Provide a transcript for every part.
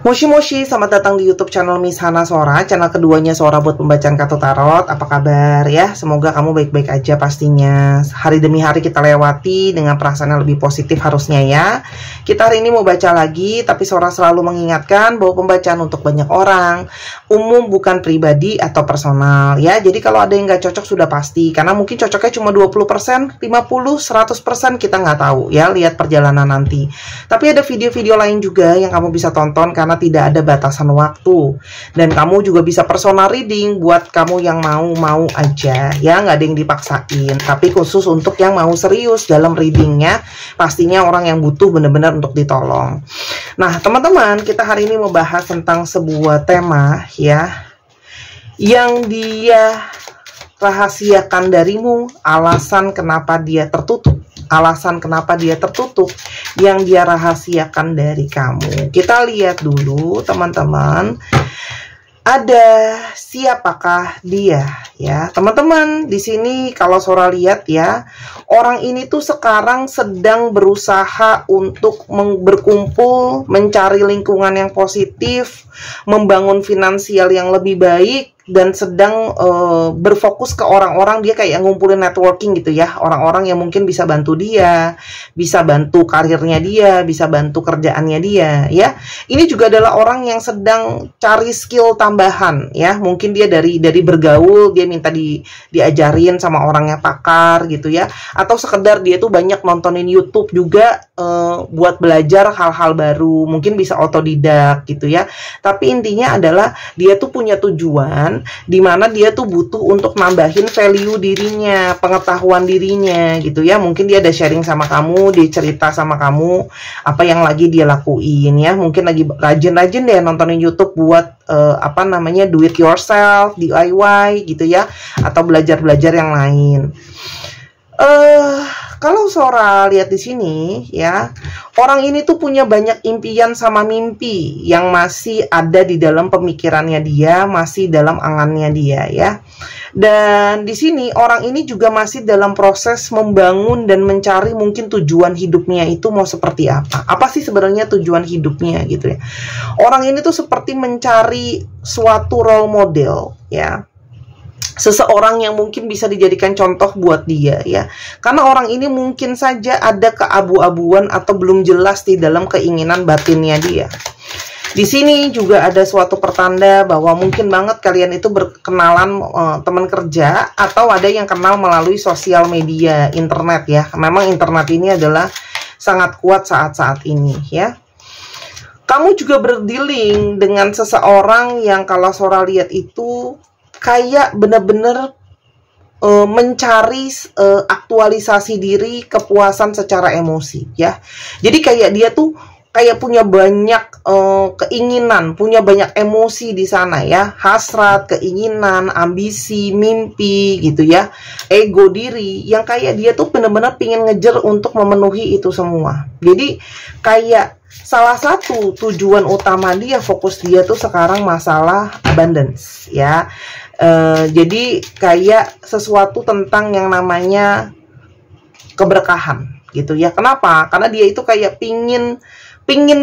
Moshi Moshi, selamat datang di YouTube channel Miss Hana Sora, channel keduanya Sora buat pembacaan kartu tarot. Apa kabar ya? Semoga kamu baik-baik aja pastinya. Hari demi hari kita lewati dengan perasaan yang lebih positif harusnya ya. Kita hari ini mau baca lagi, tapi Sora selalu mengingatkan bahwa pembacaan untuk banyak orang, umum bukan pribadi atau personal ya. Jadi kalau ada yang nggak cocok sudah pasti, karena mungkin cocoknya cuma 20%, 50%, 100% kita nggak tahu ya. Lihat perjalanan nanti. Tapi ada video-video lain juga yang kamu bisa tonton karena tidak ada batasan waktu, dan kamu juga bisa personal reading buat kamu yang mau aja ya, nggak ada yang dipaksain, tapi khusus untuk yang mau serius dalam readingnya, pastinya orang yang butuh benar-benar untuk ditolong. Nah teman-teman, kita hari ini mau bahas tentang sebuah tema ya, yang dia rahasiakan darimu, alasan kenapa dia tertutup. Alasan kenapa dia tertutup yang dia rahasiakan dari kamu. Kita lihat dulu teman-teman, ada siapakah dia ya teman-teman. Di sini kalau Sora lihat ya, orang ini tuh sekarang sedang berusaha untuk berkumpul, mencari lingkungan yang positif, membangun finansial yang lebih baik, dan sedang berfokus ke orang-orang. Dia kayak ngumpulin networking gitu ya, orang-orang yang mungkin bisa bantu dia, bisa bantu karirnya dia, bisa bantu kerjaannya dia ya. Ini juga adalah orang yang sedang cari skill tambahan ya, mungkin dia dari bergaul, dia minta diajarin sama orang yang pakar gitu ya, atau sekedar dia tuh banyak nontonin YouTube juga buat belajar hal-hal baru, mungkin bisa otodidak gitu ya. Tapi intinya adalah dia tuh punya tujuan dimana dia tuh butuh untuk nambahin value dirinya, pengetahuan dirinya gitu ya. Mungkin dia ada sharing sama kamu, dia cerita sama kamu apa yang lagi dia lakuin ya. Mungkin lagi rajin-rajin deh nontonin YouTube buat do it yourself, DIY gitu ya, atau belajar-belajar yang lain. Kalau Sora lihat di sini ya, orang ini tuh punya banyak impian sama mimpi yang masih ada di dalam pemikirannya dia, masih dalam angannya dia ya. Dan di sini orang ini juga masih dalam proses membangun dan mencari mungkin tujuan hidupnya itu mau seperti apa. Apa sih sebenarnya tujuan hidupnya gitu ya. Orang ini tuh seperti mencari suatu role model ya, seseorang yang mungkin bisa dijadikan contoh buat dia ya. Karena orang ini mungkin saja ada keabu-abuan atau belum jelas di dalam keinginan batinnya dia. Di sini juga ada suatu pertanda bahwa mungkin banget kalian itu berkenalan teman kerja, atau ada yang kenal melalui sosial media, internet ya. Memang internet ini adalah sangat kuat saat-saat ini ya. Kamu juga berdealing dengan seseorang yang kalau Sora lihat itu kayak bener-bener mencari aktualisasi diri, kepuasan secara emosi ya. Jadi kayak dia tuh kayak punya banyak keinginan, punya banyak emosi di sana ya, hasrat, keinginan, ambisi, mimpi gitu ya, ego diri yang kayak dia tuh bener-bener pingin ngejar untuk memenuhi itu semua. Jadi kayak salah satu tujuan utama dia, fokus dia tuh sekarang masalah abundance ya. Jadi kayak sesuatu tentang yang namanya keberkahan gitu ya. Kenapa? Karena dia itu kayak pingin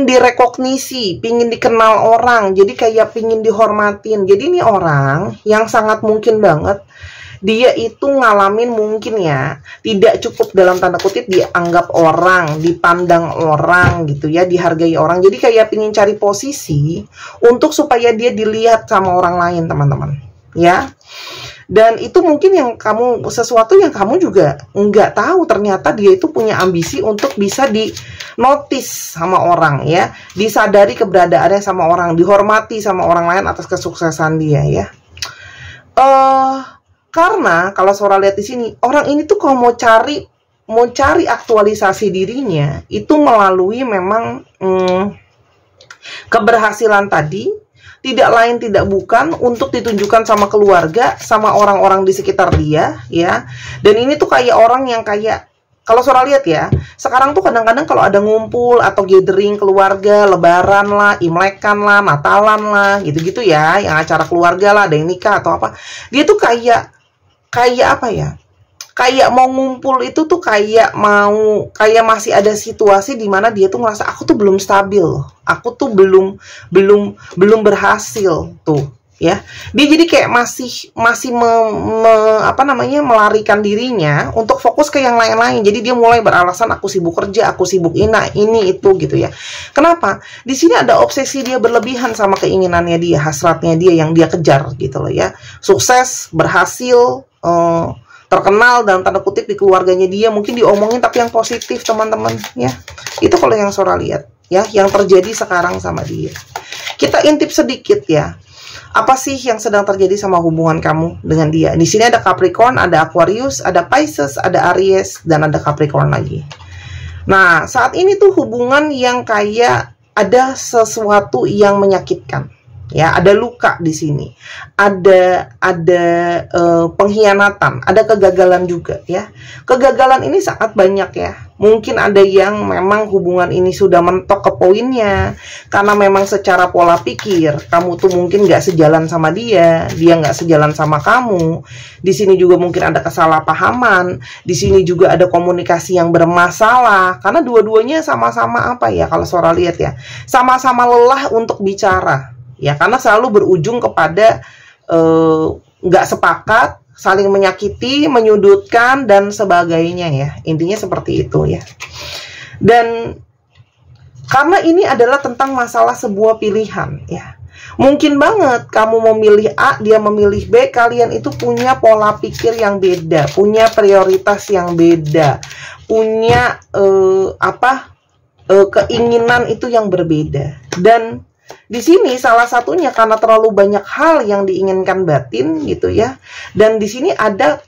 direkognisi, pingin dikenal orang, jadi kayak pingin dihormatin. Jadi ini orang yang sangat mungkin banget dia itu ngalamin mungkin ya, tidak cukup dalam tanda kutip dianggap orang, dipandang orang gitu ya, dihargai orang. Jadi kayak pingin cari posisi untuk supaya dia dilihat sama orang lain teman-teman ya. Dan itu mungkin yang kamu, sesuatu yang kamu juga nggak tahu, ternyata dia itu punya ambisi untuk bisa di notice sama orang ya, disadari keberadaannya sama orang, dihormati sama orang lain atas kesuksesan dia ya. Karena kalau Sora lihat di sini, orang ini tuh kalau mau cari aktualisasi dirinya itu melalui memang keberhasilan tadi, tidak lain tidak bukan untuk ditunjukkan sama keluarga, sama orang-orang di sekitar dia ya. Dan ini tuh kayak orang yang kayak, kalau Sora lihat ya, sekarang tuh kadang-kadang kalau ada ngumpul atau gathering keluarga, lebaran lah, imlekan lah, natalan lah, gitu-gitu ya, yang acara keluarga lah, ada yang nikah atau apa, dia tuh kayak apa ya, kayak mau ngumpul itu tuh kayak masih ada situasi di mana dia tuh ngerasa aku tuh belum stabil loh. Aku tuh belum berhasil tuh, ya. Dia jadi kayak masih melarikan dirinya untuk fokus ke yang lain-lain. Jadi dia mulai beralasan aku sibuk kerja, aku sibuk ini itu gitu ya. Kenapa? Di sini ada obsesi dia berlebihan sama keinginannya dia, hasratnya dia yang dia kejar gitu loh ya. Sukses, berhasil, terkenal dalam tanda kutip di keluarganya dia, mungkin diomongin tapi yang positif teman-teman ya. Itu kalau yang Sora lihat ya, yang terjadi sekarang sama dia. Kita intip sedikit ya. Apa sih yang sedang terjadi sama hubungan kamu dengan dia? Di sini ada Capricorn, ada Aquarius, ada Pisces, ada Aries, dan ada Capricorn lagi. Nah, saat ini tuh hubungan yang kayak ada sesuatu yang menyakitkan. Ya, ada luka di sini, ada pengkhianatan, ada kegagalan juga ya. Kegagalan ini sangat banyak ya. Mungkin ada yang memang hubungan ini sudah mentok ke poinnya karena memang secara pola pikir kamu tuh mungkin nggak sejalan sama dia nggak sejalan sama kamu. Di sini juga mungkin ada kesalahpahaman, di sini juga ada komunikasi yang bermasalah karena dua-duanya sama-sama apa ya, kalau Sora lihat ya, sama-sama lelah untuk bicara. Ya, karena selalu berujung kepada nggak sepakat, saling menyakiti, menyudutkan, dan sebagainya ya. Intinya seperti itu ya. Dan karena ini adalah tentang masalah sebuah pilihan ya. Mungkin banget kamu memilih A, dia memilih B, kalian itu punya pola pikir yang beda, punya prioritas yang beda, punya keinginan itu yang berbeda. Dan di sini salah satunya karena terlalu banyak hal yang diinginkan batin gitu ya. Dan di sini ada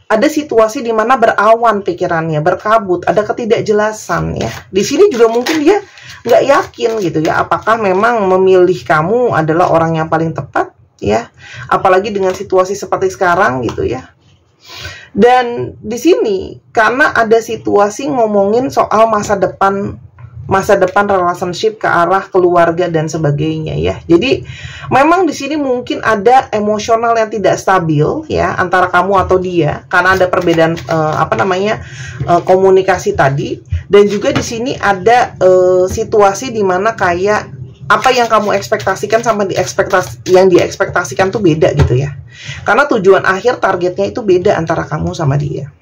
situasi di mana berawan pikirannya, berkabut, ada ketidakjelasan ya. Di sini juga mungkin dia nggak yakin gitu ya, apakah memang memilih kamu adalah orang yang paling tepat ya. Apalagi dengan situasi seperti sekarang gitu ya. Dan di sini karena ada situasi ngomongin soal masa depan relationship ke arah keluarga dan sebagainya ya. Jadi memang di sini mungkin ada emosional yang tidak stabil ya antara kamu atau dia karena ada perbedaan komunikasi tadi, dan juga di sini ada situasi di mana kayak apa yang kamu ekspektasikan sama yang diekspektasikan tuh beda gitu ya. Karena tujuan akhir targetnya itu beda antara kamu sama dia.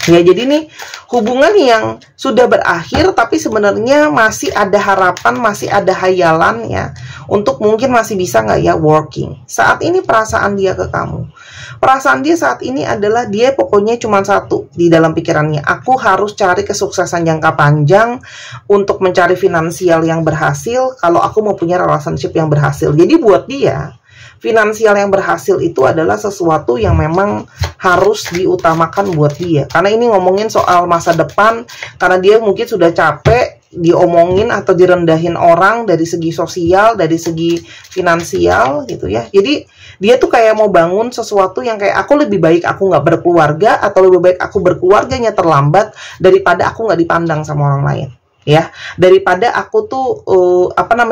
Ya, jadi nih hubungan yang sudah berakhir tapi sebenarnya masih ada harapan, masih ada hayalan ya untuk mungkin masih bisa nggak ya working. Saat ini perasaan dia ke kamu, perasaan dia saat ini adalah dia pokoknya cuma satu di dalam pikirannya, aku harus cari kesuksesan jangka panjang untuk mencari finansial yang berhasil kalau aku mau punya relationship yang berhasil. Jadi buat dia finansial yang berhasil itu adalah sesuatu yang memang harus diutamakan buat dia. Karena ini ngomongin soal masa depan, karena dia mungkin sudah capek diomongin atau direndahin orang dari segi sosial, dari segi finansial gitu ya. Jadi dia tuh kayak mau bangun sesuatu yang kayak aku lebih baik aku nggak berkeluarga atau lebih baik aku berkeluarganya terlambat daripada aku nggak dipandang sama orang lain. Ya, daripada aku tuh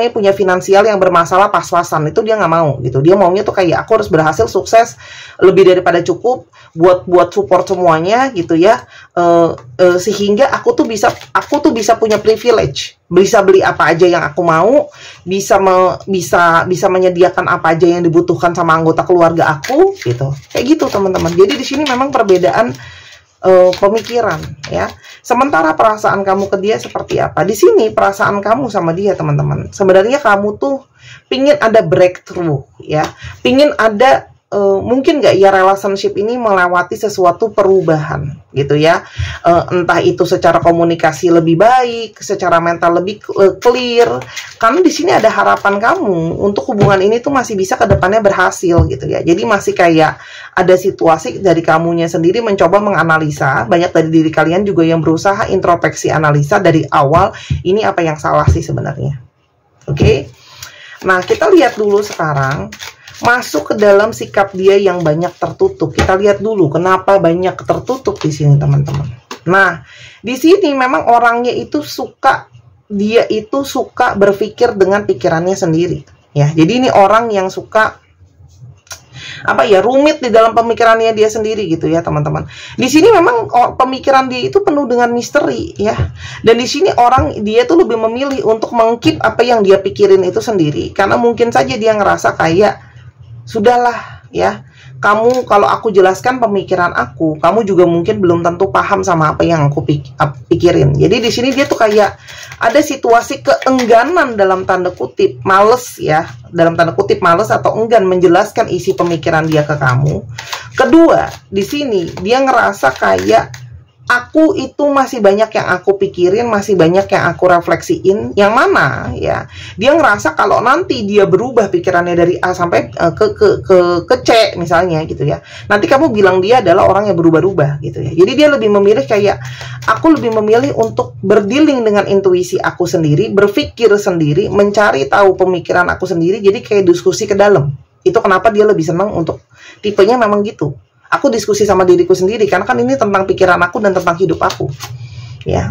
punya finansial yang bermasalah pas-pasan, itu dia nggak mau gitu. Dia maunya tuh kayak aku harus berhasil, sukses, lebih daripada cukup buat support semuanya gitu ya. Sehingga aku tuh bisa punya privilege, bisa beli apa aja yang aku mau, bisa menyediakan apa aja yang dibutuhkan sama anggota keluarga aku gitu. Kayak gitu teman-teman. Jadi di sini memang perbedaan pemikiran ya. Sementara perasaan kamu ke dia seperti apa? Di sini perasaan kamu sama dia teman-teman, sebenarnya kamu tuh pingin ada breakthrough ya, pingin ada mungkin nggak ya relationship ini melewati sesuatu perubahan gitu ya, entah itu secara komunikasi lebih baik, secara mental lebih clear. Karena di sini ada harapan kamu untuk hubungan ini tuh masih bisa ke depannya berhasil gitu ya. Jadi masih kayak ada situasi dari kamunya sendiri mencoba menganalisa, banyak dari diri kalian juga yang berusaha introspeksi analisa dari awal, ini apa yang salah sih sebenarnya. Oke. Nah, kita lihat dulu sekarang masuk ke dalam sikap dia yang banyak tertutup. Kita lihat dulu kenapa banyak tertutup di sini, teman-teman. Nah, di sini memang orangnya itu suka berpikir dengan pikirannya sendiri. Ya, jadi ini orang yang suka apa ya, rumit di dalam pemikirannya dia sendiri gitu ya teman-teman. Di sini memang pemikiran dia itu penuh dengan misteri ya. Dan di sini dia tuh lebih memilih untuk mengkeep apa yang dia pikirin itu sendiri, karena mungkin saja dia ngerasa kayak sudahlah ya, kamu kalau aku jelaskan pemikiran aku, kamu juga mungkin belum tentu paham sama apa yang aku pikirin. Jadi di sini dia tuh kayak ada situasi keengganan dalam tanda kutip, males ya, dalam tanda kutip males atau enggan menjelaskan isi pemikiran dia ke kamu. Kedua, di sini dia ngerasa kayak aku itu masih banyak yang aku pikirin, masih banyak yang aku refleksiin, yang mana ya dia ngerasa kalau nanti dia berubah pikirannya dari A sampai ke C misalnya gitu ya, nanti kamu bilang dia adalah orang yang berubah-ubah gitu ya. Jadi dia lebih memilih kayak, aku lebih memilih untuk berdealing dengan intuisi aku sendiri, berpikir sendiri, mencari tahu pemikiran aku sendiri, jadi kayak diskusi ke dalam. Itu kenapa dia lebih senang untuk tipenya memang gitu. Aku diskusi sama diriku sendiri, karena kan ini tentang pikiran aku dan tentang hidup aku ya.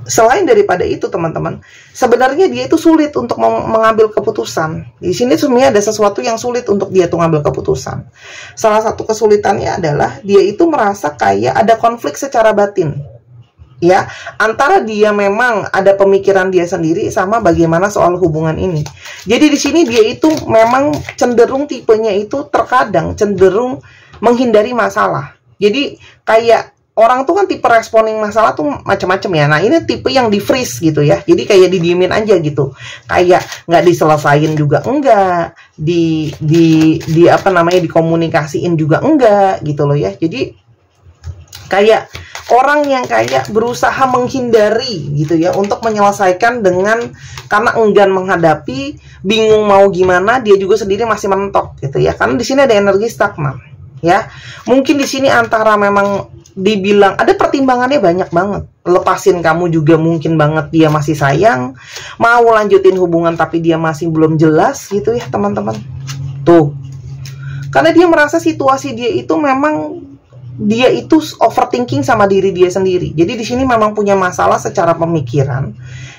Selain daripada itu teman-teman, sebenarnya dia itu sulit untuk mengambil keputusan. Di sini sebenarnya ada sesuatu yang sulit untuk dia tuh ngambil keputusan. Salah satu kesulitannya adalah dia itu merasa kayak ada konflik secara batin ya, antara dia memang ada pemikiran dia sendiri sama bagaimana soal hubungan ini. Jadi di sini dia itu memang cenderung tipenya itu terkadang cenderung menghindari masalah. Jadi kayak orang tuh kan tipe responding masalah tuh macam-macam ya. Nah ini tipe yang di freeze gitu ya. Jadi kayak didiemin aja gitu. Kayak nggak diselesain juga enggak, di apa namanya, dikomunikasiin juga enggak gitu loh ya. Jadi kayak orang yang kayak berusaha menghindari gitu ya untuk menyelesaikan dengan, karena enggan menghadapi, bingung mau gimana, dia juga sendiri masih mentok gitu ya. Karena di sini ada energi stagnan. Ya, mungkin di sini antara memang dibilang ada pertimbangannya banyak banget. Lepasin kamu juga mungkin banget dia masih sayang, mau lanjutin hubungan tapi dia masih belum jelas gitu ya teman-teman. Tuh, karena dia merasa situasi dia itu memang dia itu overthinking sama diri dia sendiri. Jadi di sini memang punya masalah secara pemikiran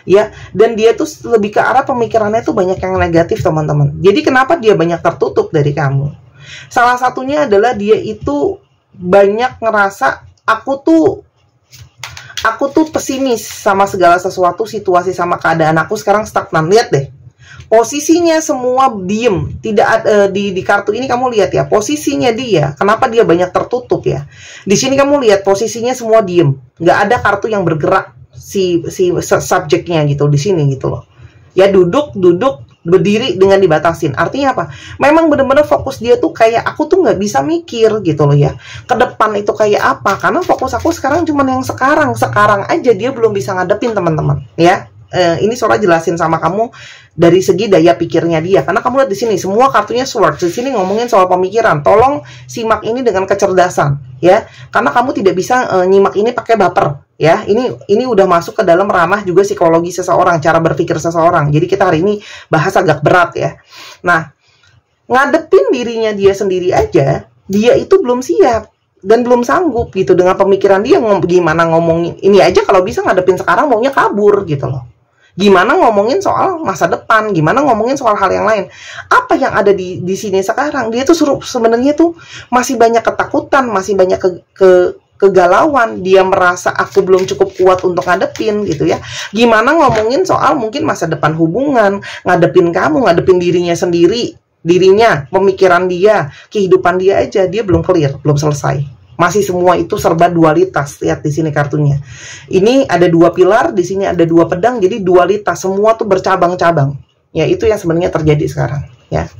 ya, dan dia tuh lebih ke arah pemikirannya tuh banyak yang negatif teman-teman. Jadi kenapa dia banyak tertutup dari kamu? Salah satunya adalah dia itu banyak ngerasa aku tuh pesimis sama segala sesuatu, situasi sama keadaan aku sekarang stagnan. Lihat deh, posisinya semua diem, tidak ada di kartu ini. Kamu lihat ya posisinya dia, kenapa dia banyak tertutup ya. Di sini kamu lihat posisinya semua diem, nggak ada kartu yang bergerak si subjeknya gitu di sini gitu loh ya. Duduk berdiri dengan dibatasin. Artinya apa? Memang bener-bener fokus dia tuh kayak, aku tuh nggak bisa mikir gitu loh ya, ke depan itu kayak apa, karena fokus aku sekarang cuman yang sekarang aja. Dia belum bisa ngadepin teman-teman ya. Ini Sora jelasin sama kamu dari segi daya pikirnya dia, karena kamu lihat di sini semua kartunya sword. Di sini ngomongin soal pemikiran. Tolong simak ini dengan kecerdasan ya, karena kamu tidak bisa nyimak ini pakai baper ya. Ini udah masuk ke dalam ranah juga psikologi seseorang, cara berpikir seseorang. Jadi kita hari ini bahas agak berat ya. Nah, ngadepin dirinya dia sendiri aja, dia itu belum siap dan belum sanggup gitu dengan pemikiran dia. Gimana ngomongin ini aja, kalau bisa ngadepin sekarang maunya kabur gitu loh. Gimana ngomongin soal masa depan, gimana ngomongin soal hal yang lain. Apa yang ada di sini sekarang, dia tuh sebenarnya tuh masih banyak ketakutan, masih banyak kegalauan. Dia merasa aku belum cukup kuat untuk ngadepin gitu ya. Gimana ngomongin soal mungkin masa depan hubungan, ngadepin kamu, ngadepin dirinya sendiri, pemikiran dia, kehidupan dia aja, dia belum clear, belum selesai. Masih semua itu serba dualitas. Lihat di sini kartunya. Ini ada dua pilar, di sini ada dua pedang, jadi dualitas, semua tuh bercabang-cabang. Ya, itu yang sebenarnya terjadi sekarang, ya.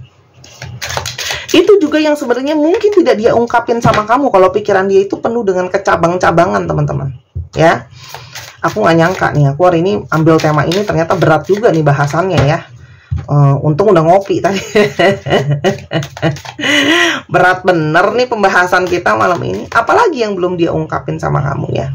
Itu juga yang sebenarnya mungkin tidak dia ungkapin sama kamu kalau pikiran dia itu penuh dengan kecabang-cabangan, teman-teman. Ya. Aku nggak nyangka nih, aku hari ini ambil tema ini ternyata berat juga nih bahasannya ya. Untung udah ngopi tadi. Berat bener nih pembahasan kita malam ini. Apalagi yang belum dia ungkapin sama kamu ya.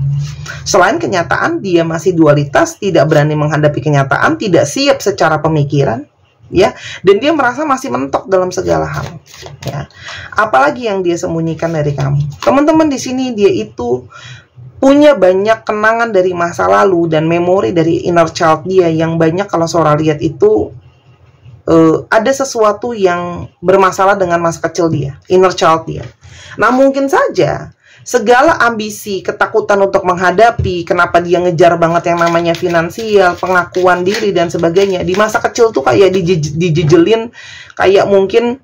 Selain kenyataan, dia masih dualitas, tidak berani menghadapi kenyataan, tidak siap secara pemikiran ya, dan dia merasa masih mentok dalam segala hal ya. Apalagi yang dia sembunyikan dari kamu, teman-teman. Di sini dia itu punya banyak kenangan dari masa lalu dan memori dari inner child dia yang banyak kalau Sora lihat itu ada sesuatu yang bermasalah dengan masa kecil dia, inner child dia. Nah, mungkin saja segala ambisi, ketakutan untuk menghadapi, kenapa dia ngejar banget yang namanya finansial, pengakuan diri, dan sebagainya. Di masa kecil tuh kayak dijejelin, kayak mungkin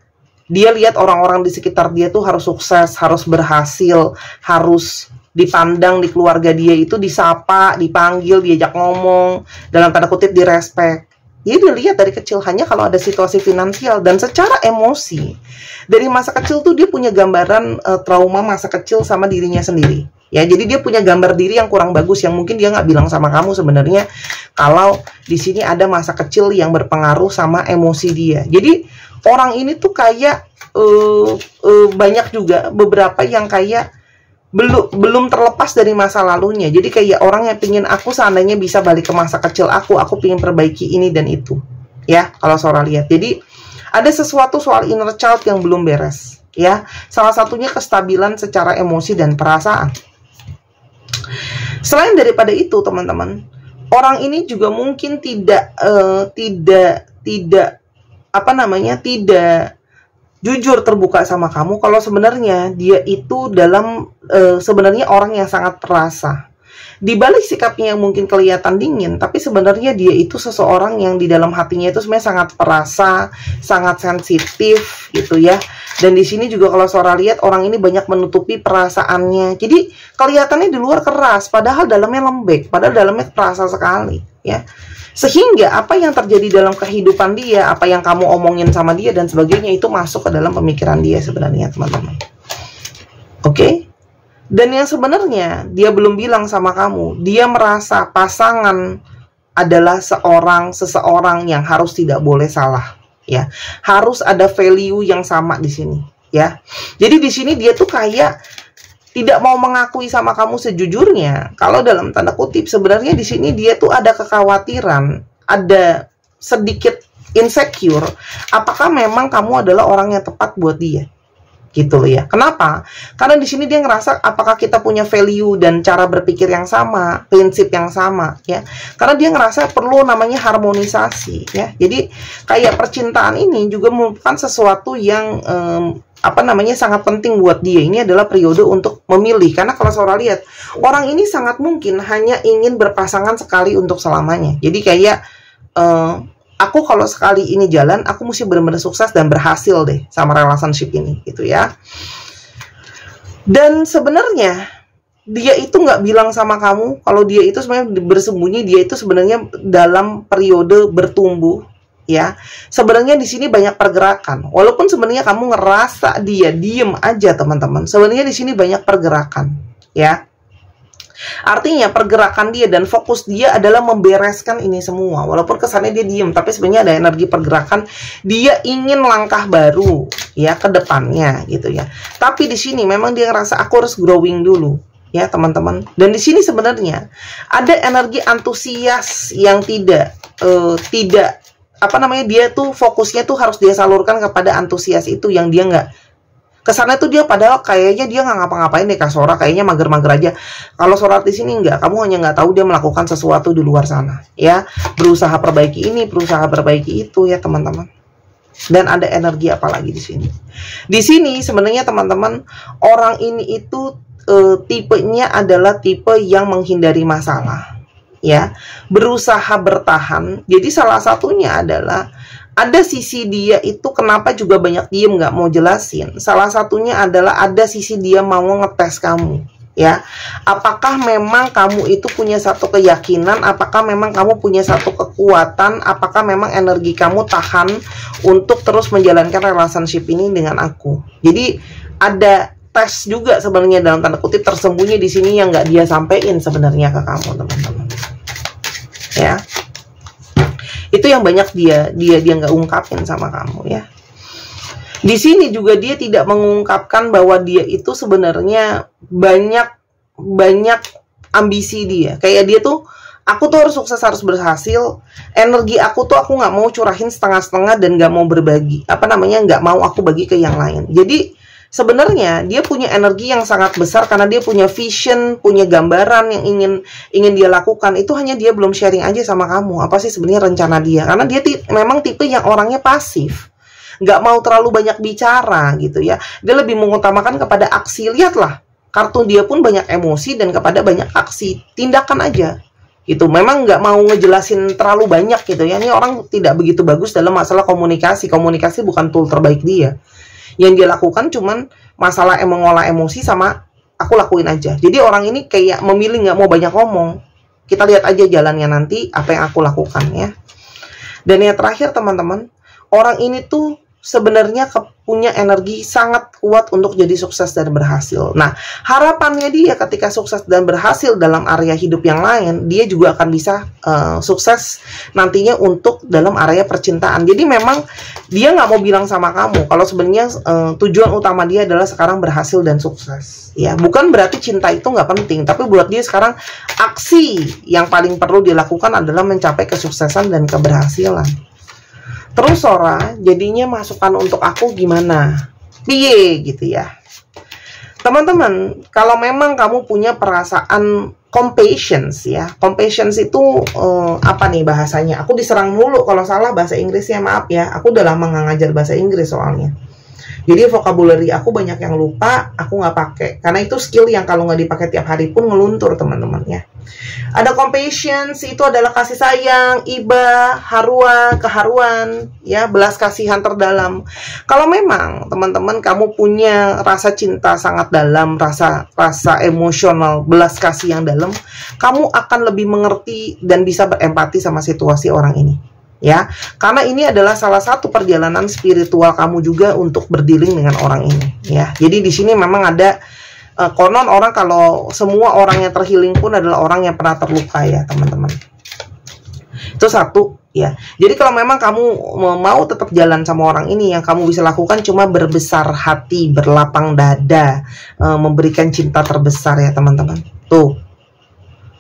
dia lihat orang-orang di sekitar dia tuh harus sukses, harus berhasil, harus dipandang di keluarga dia itu disapa, dipanggil, diajak ngomong, dalam tanda kutip direspek. Dia dilihat dari kecil hanya kalau ada situasi finansial, dan secara emosi dari masa kecil tuh dia punya gambaran trauma masa kecil sama dirinya sendiri. Ya, jadi dia punya gambar diri yang kurang bagus yang mungkin dia nggak bilang sama kamu sebenarnya kalau di sini ada masa kecil yang berpengaruh sama emosi dia. Jadi orang ini tuh kayak banyak juga beberapa yang kayak belum terlepas dari masa lalunya. Jadi kayak orang yang pingin, aku seandainya bisa balik ke masa kecil aku pingin perbaiki ini dan itu. Ya, kalau Sora lihat. Jadi ada sesuatu soal inner child yang belum beres. Ya, salah satunya kestabilan secara emosi dan perasaan. Selain daripada itu, teman-teman, orang ini juga mungkin tidak jujur terbuka sama kamu kalau sebenarnya dia itu sebenarnya orang yang sangat perasa. Di balik sikapnya yang mungkin kelihatan dingin, tapi sebenarnya dia itu seseorang yang di dalam hatinya itu sebenarnya sangat perasa, sangat sensitif gitu ya. Dan di sini juga kalau Sora lihat orang ini banyak menutupi perasaannya. Jadi kelihatannya di luar keras, padahal dalamnya lembek, padahal dalamnya perasa sekali ya. Sehingga apa yang terjadi dalam kehidupan dia, apa yang kamu omongin sama dia dan sebagainya itu masuk ke dalam pemikiran dia sebenarnya, teman-teman. Oke? Dan yang sebenarnya dia belum bilang sama kamu, dia merasa pasangan adalah seseorang yang harus tidak boleh salah, ya. Harus ada value yang sama di sini, ya. Jadi di sini dia tuh kayak tidak mau mengakui sama kamu sejujurnya. Kalau dalam tanda kutip sebenarnya di sini dia tuh ada kekhawatiran, ada sedikit insecure. Apakah memang kamu adalah orang yang tepat buat dia? Gitu loh ya. Kenapa? Karena di sini dia ngerasa apakah kita punya value dan cara berpikir yang sama, prinsip yang sama, ya. Karena dia ngerasa perlu namanya harmonisasi, ya. Jadi kayak percintaan ini juga merupakan sesuatu yang sangat penting buat dia. Ini adalah periode untuk memilih. Karena kalau Sora lihat, orang ini sangat mungkin hanya ingin berpasangan sekali untuk selamanya. Jadi kayak aku kalau sekali ini jalan, aku mesti benar-benar sukses dan berhasil deh sama relationship ini, gitu ya. Dan sebenarnya dia itu nggak bilang sama kamu kalau dia itu sebenarnya bersembunyi, dia itu sebenarnya dalam periode bertumbuh, ya. Sebenarnya di sini banyak pergerakan. Walaupun sebenarnya kamu ngerasa dia diem aja, teman-teman. Sebenarnya di sini banyak pergerakan, ya. Artinya pergerakan dia dan fokus dia adalah membereskan ini semua. Walaupun kesannya dia diem, tapi sebenarnya ada energi pergerakan. Dia ingin langkah baru ya ke depannya gitu ya. Tapi di sini memang dia ngerasa aku harus growing dulu ya, teman-teman. Dan di sini sebenarnya ada energi antusias yang dia tuh fokusnya tuh harus dia salurkan kepada antusias itu yang dia nggak. Kesannya tuh dia padahal kayaknya dia nggak ngapa-ngapain deh, Kak Sora, kayaknya mager-mager aja. Kalau Sora di sini nggak, kamu hanya nggak tahu dia melakukan sesuatu di luar sana, ya. Berusaha perbaiki ini, berusaha perbaiki itu, ya teman-teman. Dan ada energi apa lagi di sini? Di sini sebenarnya teman-teman, orang ini itu tipenya adalah tipe yang menghindari masalah, ya. Berusaha bertahan. Jadi salah satunya adalah ada sisi dia itu kenapa juga banyak diem nggak mau jelasin. Salah satunya adalah ada sisi dia mau ngetes kamu, ya. Apakah memang kamu itu punya satu keyakinan? Apakah memang kamu punya satu kekuatan? Apakah memang energi kamu tahan untuk terus menjalankan relationship ini dengan aku? Jadi ada tes juga sebenarnya dalam tanda kutip tersembunyi di sini yang nggak dia sampein sebenarnya ke kamu, teman-teman. Ya. Itu yang banyak dia nggak ungkapin sama kamu, ya. Di sini juga dia tidak mengungkapkan bahwa dia itu sebenarnya banyak ambisi dia. Kayak dia tuh, aku tuh harus sukses, harus berhasil. Energi aku tuh aku nggak mau curahin setengah-setengah dan nggak mau berbagi. Nggak mau aku bagi ke yang lain. Jadi sebenarnya dia punya energi yang sangat besar karena dia punya vision, punya gambaran yang ingin dia lakukan. Itu hanya dia belum sharing aja sama kamu. Apa sih sebenarnya rencana dia? Karena dia memang tipe yang orangnya pasif, nggak mau terlalu banyak bicara gitu ya. Dia lebih mengutamakan kepada aksi. Lihatlah, kartu dia pun banyak emosi dan kepada banyak aksi, tindakan aja gitu. Memang nggak mau ngejelasin terlalu banyak gitu ya. Ini orang tidak begitu bagus dalam masalah komunikasi. Komunikasi bukan tool terbaik dia. Yang dia lakukan cuman masalah mengolah emosi sama aku lakuin aja. Jadi orang ini kayak memilih nggak mau banyak ngomong. Kita lihat aja jalannya nanti apa yang aku lakukan ya. Dan yang terakhir teman-teman, orang ini tuh sebenarnya punya energi sangat kuat untuk jadi sukses dan berhasil. Nah, harapannya dia ketika sukses dan berhasil dalam area hidup yang lain, dia juga akan bisa sukses nantinya untuk dalam area percintaan. Jadi memang dia nggak mau bilang sama kamu kalau sebenarnya tujuan utama dia adalah sekarang berhasil dan sukses. Ya, bukan berarti cinta itu nggak penting, tapi buat dia sekarang aksi yang paling perlu dilakukan adalah mencapai kesuksesan dan keberhasilan. Terus Sora, jadinya masukan untuk aku gimana? Piye gitu ya. Teman-teman, kalau memang kamu punya perasaan compassion ya. Compassion itu apa nih bahasanya? Aku diserang mulu kalau salah bahasa Inggrisnya, maaf ya. Aku udah lama nggak ngajar bahasa Inggris soalnya. Jadi vocabulary aku banyak yang lupa, aku nggak pakai. Karena itu skill yang kalau nggak dipakai tiap hari pun ngeluntur teman-teman ya. Ada compassion, itu adalah kasih sayang, iba, harua, keharuan, ya, belas kasihan terdalam. Kalau memang teman-teman kamu punya rasa cinta sangat dalam, rasa emosional, belas kasih yang dalam, kamu akan lebih mengerti dan bisa berempati sama situasi orang ini. Ya, karena ini adalah salah satu perjalanan spiritual kamu juga untuk berdealing dengan orang ini. Ya, jadi di sini memang ada konon orang kalau semua orang yang terhealing pun adalah orang yang pernah terluka ya teman-teman. Itu satu ya. Jadi kalau memang kamu mau tetap jalan sama orang ini, yang kamu bisa lakukan cuma berbesar hati, berlapang dada, memberikan cinta terbesar ya teman-teman. Tuh,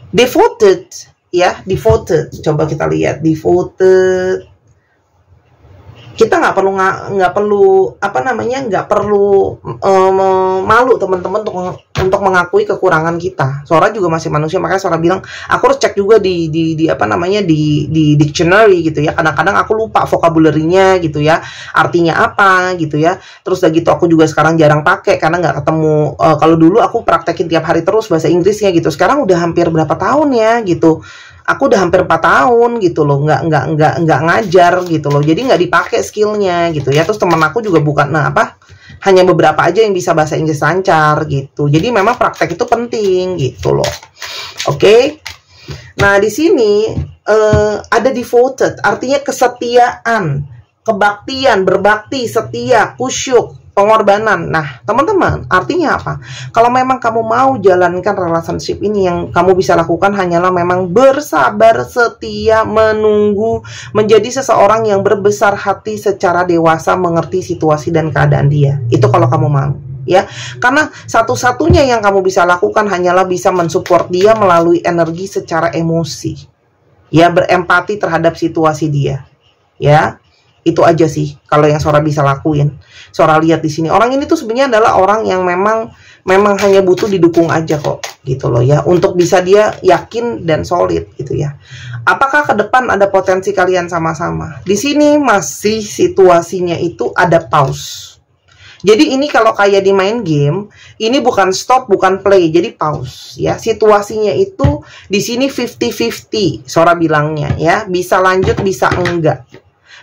devoted. Ya, devoted. Coba kita lihat devoted. Kita nggak perlu malu teman-teman untuk mengakui kekurangan kita. Sora juga masih manusia, makanya Sora bilang aku harus cek juga di dictionary gitu ya. Kadang-kadang aku lupa vocabulary-nya gitu ya, artinya apa gitu ya. Terus udah gitu aku juga sekarang jarang pakai karena nggak ketemu. Kalau dulu aku praktekin tiap hari terus bahasa Inggrisnya gitu. Sekarang udah hampir berapa tahun ya gitu. Aku udah hampir 4 tahun gitu loh, nggak ngajar gitu loh, jadi nggak dipakai skillnya gitu ya. Terus teman aku juga bukan, hanya beberapa aja yang bisa bahasa Inggris lancar gitu. Jadi memang praktek itu penting gitu loh. Oke. Nah di sini ada devoted, artinya kesetiaan, kebaktian, berbakti, setia, kusyuk, pengorbanan. Nah, teman-teman, artinya apa? Kalau memang kamu mau jalankan relationship ini, yang kamu bisa lakukan hanyalah memang bersabar, setia, menunggu, menjadi seseorang yang berbesar hati secara dewasa, mengerti situasi dan keadaan dia. Itu kalau kamu mau, ya. Karena satu-satunya yang kamu bisa lakukan hanyalah bisa mensupport dia melalui energi secara emosi. Ya, berempati terhadap situasi dia. Ya. Itu aja sih kalau yang Sora bisa lakuin. Sora lihat di sini orang ini tuh sebenarnya adalah orang yang memang hanya butuh didukung aja kok gitu loh ya, untuk bisa dia yakin dan solid gitu ya. Apakah ke depan ada potensi kalian sama-sama? Di sini masih situasinya itu ada pause. Jadi ini kalau kayak di main game, ini bukan stop, bukan play, jadi pause ya. Situasinya itu di sini 50-50 Sora bilangnya ya, bisa lanjut bisa enggak.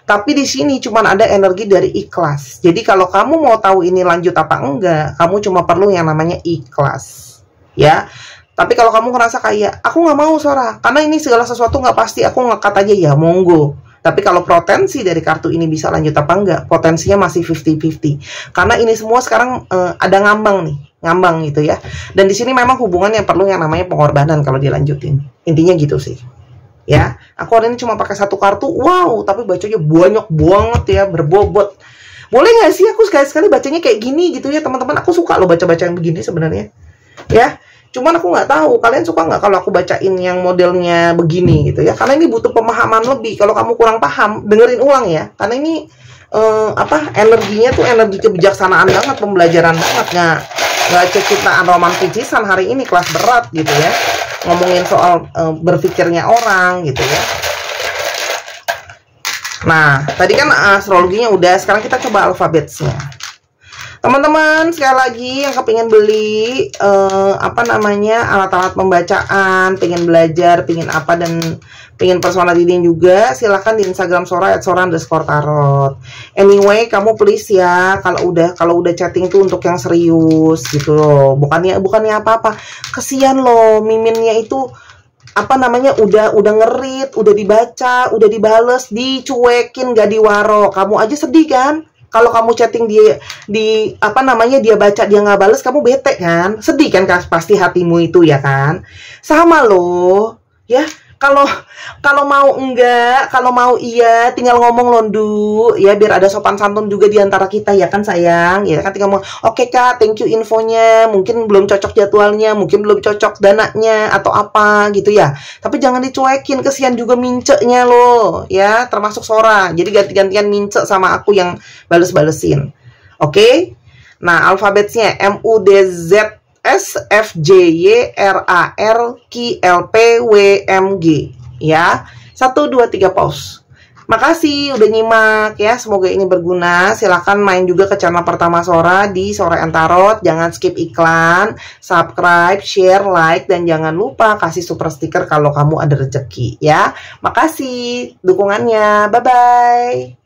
Tapi di sini cuma ada energi dari ikhlas. Jadi kalau kamu mau tahu ini lanjut apa enggak, kamu cuma perlu yang namanya ikhlas, ya. Tapi kalau kamu ngerasa kayak aku nggak mau Sora, karena ini segala sesuatu nggak pasti, aku ngekat aja ya, monggo. Tapi kalau potensi dari kartu ini bisa lanjut apa enggak, potensinya masih 50-50. Karena ini semua sekarang ada ngambang gitu ya. Dan di sini memang hubungan yang perlu yang namanya pengorbanan kalau dilanjutin. Intinya gitu sih. Ya, aku hari ini cuma pakai satu kartu, wow, tapi bacanya banyak banget ya, berbobot. Boleh nggak sih aku sekali-sekali bacanya kayak gini gitu ya teman-teman? Aku suka loh baca-baca yang begini sebenarnya. Ya, cuman aku nggak tahu kalian suka nggak kalau aku bacain yang modelnya begini gitu ya? Karena ini butuh pemahaman lebih. Kalau kamu kurang paham, dengerin ulang ya. Karena ini energinya tuh energi kebijaksanaan banget, pembelajaran banget, nggak ceritaan romantisisan hari ini, kelas berat gitu ya, ngomongin soal berpikirnya orang gitu ya. Nah, tadi kan astrologinya udah, sekarang kita coba alfabetnya. Teman-teman, sekali lagi yang kepingin beli alat-alat pembacaan, pengen belajar, pengen apa, dan pengen personal reading juga, silahkan di Instagram Sora @sora_tarot. Anyway, kamu please ya, kalau udah chatting tuh untuk yang serius gitu loh, bukannya apa-apa. Kesian loh, miminnya itu udah ngerit, udah dibaca, udah dibales, dicuekin, gak diwaro. Kamu aja sedih kan? Kalau kamu chatting dia dia baca, dia nggak bales, kamu bete kan? Sedih kan pasti hatimu itu ya kan? Sama loh, ya. Kalau mau enggak, kalau mau iya, tinggal ngomong londu ya, biar ada sopan santun juga di antara kita ya kan sayang, ya kan, tinggal ngomong, oke Kak, thank you infonya, mungkin belum cocok jadwalnya, mungkin belum cocok dananya atau apa gitu ya. Tapi jangan dicuekin, kesian juga minceknya loh ya, termasuk Sora. Jadi ganti-gantian mincek sama aku yang bales-balesin. Oke? Nah, alfabetnya MUDZ SFJYRARQLPWMG ya. 1 2 3 pause. Makasih udah nyimak ya, semoga ini berguna. Silahkan main juga ke channel pertama Sora di Sora and Tarot. Jangan skip iklan, subscribe, share, like, dan jangan lupa kasih super stiker kalau kamu ada rezeki ya. Makasih dukungannya, bye bye.